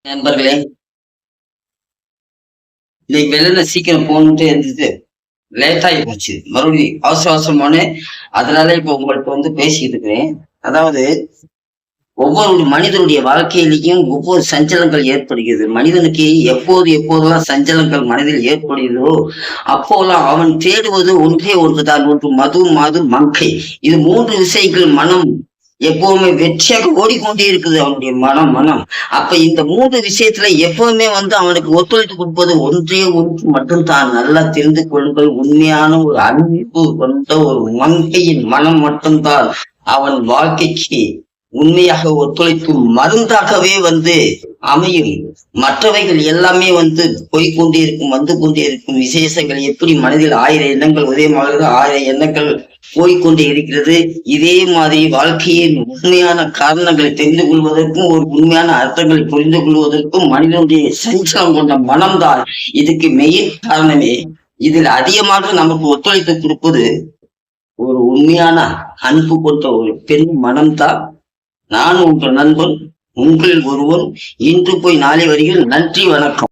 நண்பர்களே, இன்னைக்கு வெளில சீக்கிரம் போகணுன்ட்டு இருந்தது. லேட் ஆகி போச்சு. மறுபடியும் அவசர அவசரமான அதனால இப்ப உங்கள்ட்ட பேசிக்கிட்டு இருக்கிறேன். அதாவது ஒவ்வொரு மனிதனுடைய வாழ்க்கையிலேயும் ஒவ்வொரு சஞ்சலங்கள் ஏற்படுகிறது. மனிதனுக்கு எப்போதெல்லாம் சஞ்சலங்கள் மனதில் ஏற்படுகிறதோ, அப்போலாம் அவன் தேடுவது ஒன்றே ஒன்றுதான். ஒன்று மது, மாது, மங்கை. இது 3 விஷயங்கள் மனம் எப்பவுமே வெற்றியாக ஓடிக்கொண்டே இருக்குது அவனுடைய மனம். அப்ப இந்த 3 விஷயத்துல எப்பவுமே அவனுக்கு ஒத்துழைத்து கொடுப்பது ஒன்றே ஒன்று மட்டும்தான். நல்லா தெரிந்து கொள்ளுங்கள். உண்மையான ஒரு அன்பு கொண்ட ஒரு மங்கையின் மனம் மட்டும்தான் அவன் வாழ்க்கைக்கு உண்மையாக ஒத்துழைக்கும் மருந்தாகவே அமையும். மற்றவைகள் எல்லாமே போய்கொண்டே இருக்கும், வந்து கொண்டே இருக்கும். விசேஷங்கள் எப்படி மனதில் 1000 எண்ணங்கள் ஒரே மாதிரி 1000 எண்ணங்கள் போய்கொண்டே இருக்கிறது. இதே மாதிரி வாழ்க்கையின் உண்மையான காரணங்களை தெரிந்து கொள்வதற்கும் ஒரு உண்மையான அர்த்தங்களை புரிந்து கொள்வதற்கும் மனிதனுடைய சஞ்சலம் கொண்ட மனம்தான் இதுக்கு மெயின் காரணமே. இதில் அதிகமாக நமக்கு ஒத்துழைத்து கொடுப்பது ஒரு உண்மையான அன்பு கொண்ட ஒரு பெண் மனம்தான். நான் உங்கள் நண்பன், உங்களில் ஒருவன். இன்று போய் நாளை வருகிறேன். நன்றி, வணக்கம்.